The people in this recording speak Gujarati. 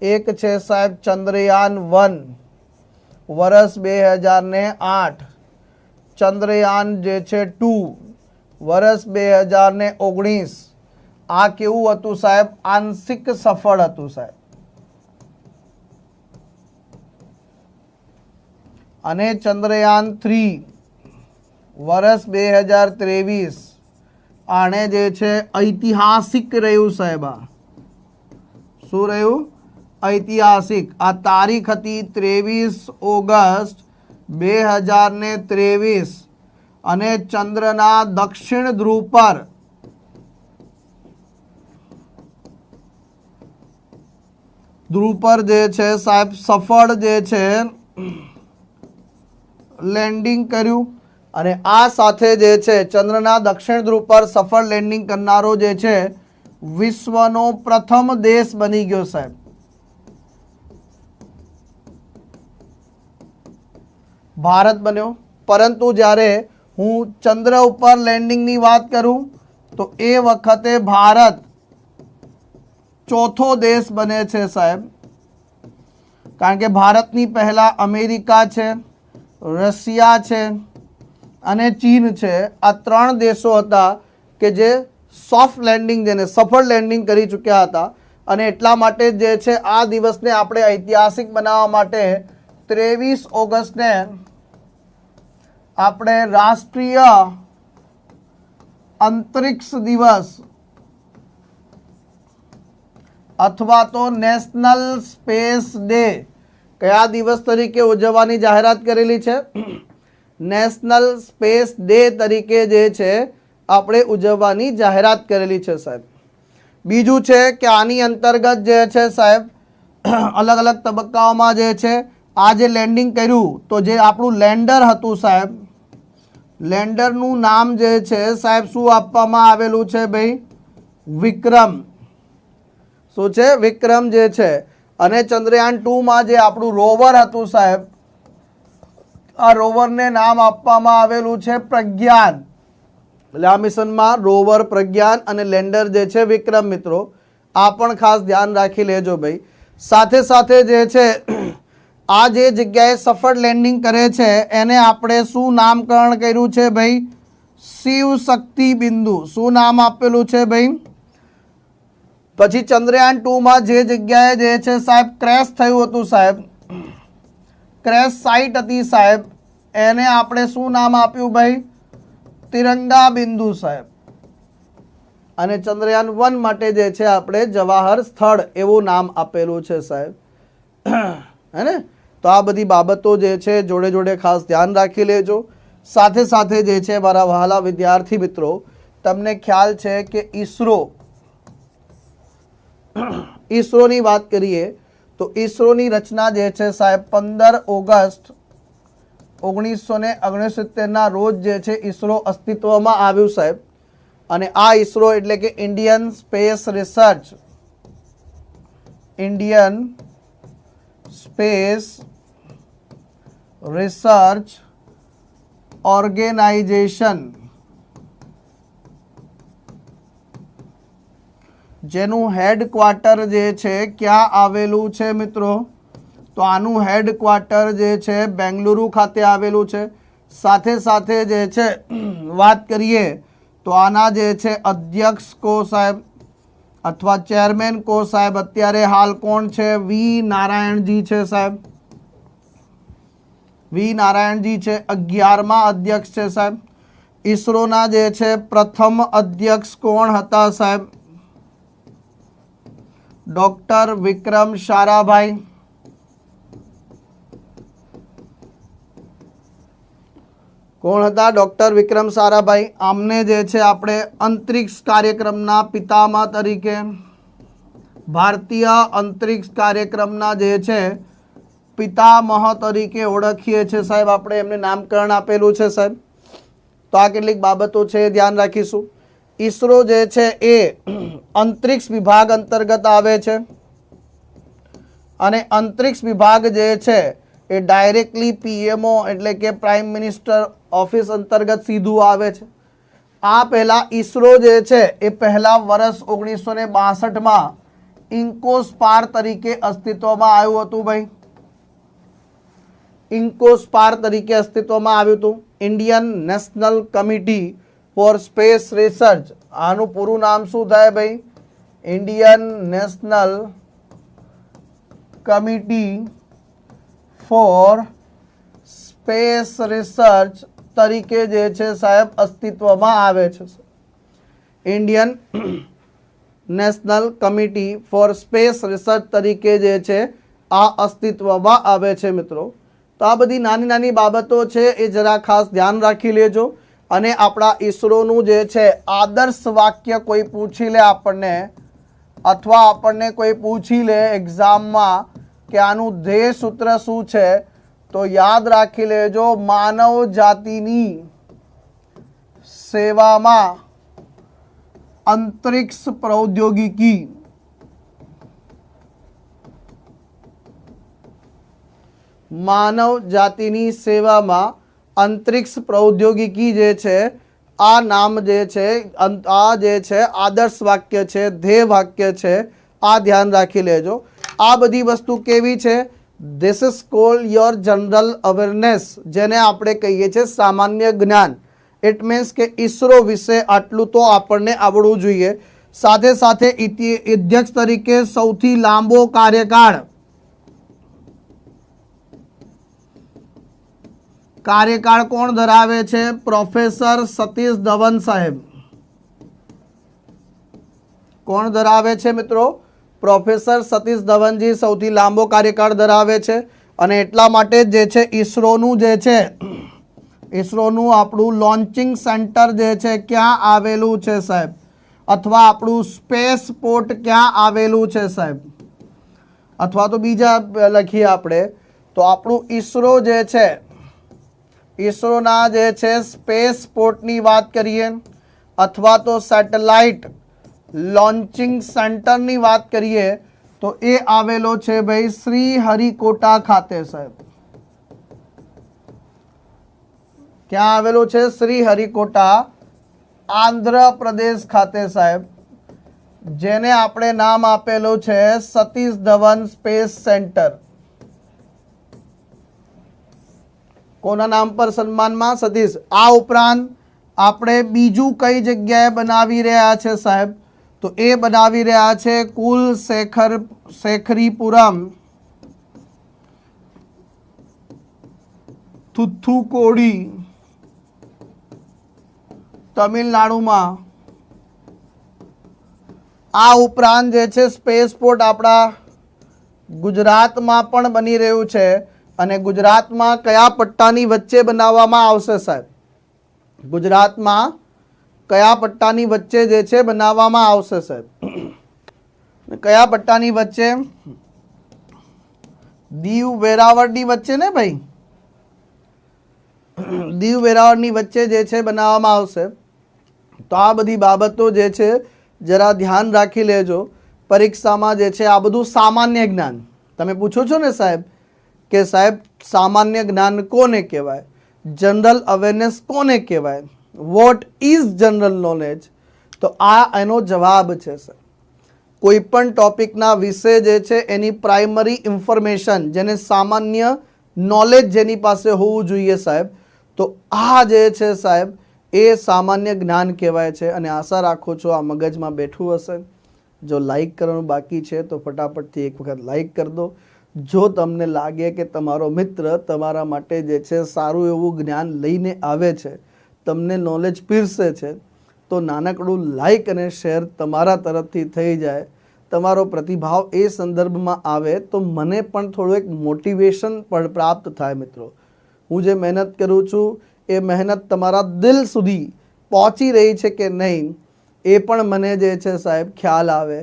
एक छे साहेब चंद्रयान-1 वर्ष 2008, चंद्रयान जे छे 2 वर्ष 2019। आ केवुं हतुं साहेब? आंशिक सफल हतुं साहेब। अने चंद्रयान-3 वर्ष 2023 आने जे छे ऐतिहासिक रह्युं साहेब। आ शुं रह्युं? ऐतिहासिक। आ तारीख हती 23 ऑगस्ट 2023 अने चंद्રના दक्षिण ध्रुव पर जे छे साहेब सफल जे छे लेंडिंग कर्યું અને આ સાથે જે છે ચંદ્રના દક્ષિણ ધ્રુવ પર સફળ લેન્ડિંગ કરનારો જે છે વિશ્વનો પ્રથમ દેશ બની ગયો સાહેબ। ભારત બન્યો। પરંતુ જ્યારે હું ચંદ્ર ઉપર લેન્ડિંગની વાત કરું તો એ વખતે ભારત ચોથો દેશ બને છે સાહેબ। કારણ કે ભારતની પહેલા અમેરિકા છે, રશિયા છે અને ચીન છે। આ ત્રણ દેશો હતા કે જે સોફ્ટ લેન્ડિંગ જેને સફળ લેન્ડિંગ કરી ચૂક્યા હતા અને એટલા માટે જે છે આ દિવસને આપણે ઐતિહાસિક બનાવવા માટે 23 ઓગસ્ટને આપણે રાષ્ટ્રીય અંતરિક્ષ દિવસ अथवा तो नेशनल स्पेस डे कया दिवस तरीके उजवવાની જાહેરાત કરેલી છે? नेशनल स्पेस डे तरीके जे छे આપણે ઉજવવાની જાહેરાત કરેલી છે સાહેબ। બીજું છે કે આની અંતર્ગત જે છે સાહેબ અલગ અલગ તબક્કાઓમાં જે છે આ જે લેન્ડિંગ કર્યું તો જે આપણું લેન્ડર હતું સાહેબ, લેન્ડરનું નામ જે છે સાહેબ શું આપવામાં આવેલું છે ભાઈ? વિક્રમ। શું છે? વિક્રમ જે છે। અને ચંદ્રયાન-2 માં જે આપણું રોવર હતું સાહેબ, આ રોવરને નામ આપવામાં આવેલું છે પ્રજ્ઞાન। એટલે આ મિશનમાં રોવર પ્રજ્ઞાન અને લેન્ડર જે છે વિક્રમ। મિત્રો આ પણ ખાસ ધ્યાન રાખી લેજો ભાઈ। સાથે સાથે જે છે આ જે જગ્યાએ સફળ લેન્ડિંગ કરે છે એને આપણે શું નામકરણ કર્યું છે ભાઈ? શિવ શક્તિ બિંદુ। શું નામ આપેલું છે ભાઈ? પછી ચંદ્રયાન-2 માં જે જગ્યાએ જે છે સાહેબ ક્રેશ થયું હતું સાહેબ, ક્રેશ સાઇટ હતી સાહેબ, એને આપણે શું નામ આપ્યું ભાઈ? તિરંગા બિંદુ સાહેબ। અને ચંદ્રયાન-1 માટે જે છે આપણે જવાહર સ્થળ એવું નામ આપેલું છે સાહેબ, હે ને? તો આ બધી બાબતો જે છે જોડે જોડે ખાસ ધ્યાન રાખી લેજો। સાથે સાથે જે છે મારા વહાલા વિદ્યાર્થી મિત્રો, તમને ખ્યાલ છે કે ઈસરોની વાત કરીએ તો ઈસરોની રચના જે છે સાહેબ 15 ઓગસ્ટ 1969 ના રોજ જે છે ઈસરો અસ્તિત્વમાં આવ્યું સાહેબ। અને આ ઈસરો એટલે કે ઇન્ડિયન સ્પેસ રિસર્ચ ઓર્ગેનાઇઝેશન જેનું હેડક્વાર્ટર જે છે ક્યાં આવેલું છે મિત્રો? તો આનું હેડક્વાર્ટર જે છે બેંગલુરુ ખાતે આવેલું છે। સાથે સાથે જે છે વાત કરીએ તો આના જે છે અધ્યક્ષ કો સાહેબ अथवा चेरमेन को साहेब अत्यारे हाल कोण छे? वी नारायण जी छे साहेब। वी नारायण जी छे 11मा अध्यक्ष छे साहेब। ईसरोना जे छे प्रथम अध्यक्ष कोण हता साहेब? डॉक्टर विक्रम साराभाई। कोण हता? डॉक्टर विक्रम साराभाई। आमने जे छे आपणे अंतरिक्ष कार्यक्रमना पितामह तरीके, भारतीय अंतरिक्ष कार्यक्रमना जे छे पितामह तरीके ओळखीए छे साहेब। आपणे एमने नामकरण आपेलुं छे साहेब। तो आ केटलीक बाबतो छे ध्यान राखीशुं। ईसरो जे छे ए अंतरिक्ष विभाग अंतर्गत आवे छे अने अंतरिक्ष विभाग जे छे ए डायरेक्टली पीएमओ एटले के प्राइम मिनिस्टर ऑफिस अंतर्गत सीधू आवे छे। आ पहला ईसरो जे छे ए पहला वर्ष 1962 में ઇન્કોસ્પાર તરીકે અસ્તિત્વમાં આવ્યું હતું ભાઈ? ઇન્કોસ્પાર તરીકે અસ્તિત્વમાં આવ્યું હતું. Indian national committee for space research. આનું પૂરું નામ શું થાય ભાઈ? Indian national committee for space research તરીકે જે છે સાહેબ અસ્તિત્વમાં આવે છે. Indian national committee for space research તરીકે જે છે આ અસ્તિત્વમાં આવે છે મિત્રો. તો આ બધી નાની નાની બાબતો છે એ જરા ખાસ ધ્યાન રાખી લેજો. અને આપણા ઈસરોનું જે છે આદર્શ વાક્ય કોઈ પૂછી લે આપણને, અથવા આપણને કોઈ પૂછી લે એક્ઝામમાં કે આનું ધ્યેય સૂત્ર શું છે, તો યાદ રાખી લેજો માનવ જાતિની સેવામાં અંતરિક્ષ પ્રૌદ્યોગિકી. માનવ જાતિની સેવામાં અંતરિક્ષ પ્રૌદ્યોગિકી જે છે આ નામ જે છે આ જે છે આદર્શ વાક્ય છે, ધ્યેય વાક્ય છે. આ ધ્યાન રાખી લેજો. આ બધી વસ્તુ કેવી છે? This is called your general awareness, જેને આપણે કહીએ છીએ સામાન્ય જ્ઞાન. ઇટ મીન્સ કે ઈસરો વિશે આટલું તો આપણને આવડવું જોઈએ. સાથે સાથે અધ્યક્ષ તરીકે સૌથી લાંબો કાર્યકાળ કોણ ધરાવે છે? પ્રોફેસર સતીશ ધવન સાહેબ. કોણ ધરાવે છે મિત્રો? પ્રોફેસર સતીશ ધવનજી સૌથી લાંબો કાર્યકાળ ધરાવે છે. અને એટલા માટે જે છે ઈસરોનું જે છે ઈસરોનું આપણું લોન્ચિંગ સેન્ટર જે છે ક્યાં આવેલું છે સાહેબ? અથવા આપણું સ્પેસ પોર્ટ ક્યાં આવેલું છે સાહેબ? અથવા તો બીજા લખીએ આપણે તો આપણું ઈસરો જે છે ઈસરોના જે છે સ્પેસ પોર્ટની વાત કરીએ, અથવા તો સેટેલાઇટ લોન્ચિંગ સેન્ટરની વાત કરીએ તો એ આવેલો છે ભાઈ શ્રી હરિકોટા ખાતે સાહેબ. ક્યાં આવેલો છે? શ્રી હરિકોટા, આંધ્રપ્રદેશ ખાતે સાહેબ, જેને આપણે નામ આપેલું છે સતીશ ધવન સ્પેસ સેન્ટર. કોના નામ પર સન્માનમાં? સતીશ. આ ઉપરાંત આપણે બીજું કઈ જગ્યાએ બનાવી રહ્યા છે સાહેબ? તો એ બનાવી રહ્યા છે કુલશેખરીપુરમ, થુથુકોડી, તમિલનાડુમાં. આ ઉપરાંત જે છે સ્પેસ પોર્ટ આપણા ગુજરાતમાં પણ બની રહ્યું છે. અને ગુજરાતમાં કયા પટ્ટાની વચ્ચે બનાવવામાં આવશે સાહેબ? ગુજરાતમાં કયા પટ્ટાની વચ્ચે જે છે બનાવવામાં આવશે સાહેબ? કયા પટ્ટાની વચ્ચે? દીવ વેરાવળની વચ્ચે ને ભાઈ? દીવ વેરાવળની વચ્ચે જે છે બનાવવામાં આવશે. તો આ બધી બાબતો જે છે જરા ધ્યાન રાખી લેજો. પરીક્ષામાં જે છે આ બધું સામાન્ય જ્ઞાન તમે પૂછો છો ને સાહેબ, કે સાહેબ સામાન્ય જ્ઞાન કોને કહેવાય? જનરલ અવેરનેસ કોને કહેવાય? What is general knowledge? તો આ એનો જવાબ છે સર. કોઈ પણ ટોપિકના વિશે જે છે એની પ્રાઇમરી ઇન્ફોર્મેશન, જેને સામાન્ય નોલેજ જેની પાસે હોવું જોઈએ સાહેબ, તો આ જે છે સાહેબ એ સામાન્ય જ્ઞાન કહેવાય છે. અને આશા રાખું છું આ મગજમાં બેઠું હશે. જો લાઈક કરવાનું બાકી છે તો ફટાફટથી એક વખત લાઈક કરી દો. જો તમને લાગે કે તમારો મિત્ર તમારા માટે જે છે સારું એવું જ્ઞાન લઈને આવે છે, તમને નોલેજ પીરસે છે, તો નાનકડું લાઈક અને શેર તમારા તરફથી થઈ જાય, તમારો પ્રતિભાવ એ સંદર્ભમાં આવે તો મને પણ થોડું એક મોટિવેશન પણ પ્રાપ્ત થાય મિત્રો. હું જે મહેનત કરું છું એ મહેનત તમારા દિલ સુધી પહોંચી રહી છે કે નહીં એ પણ મને જે છે સાહેબ ખ્યાલ આવે.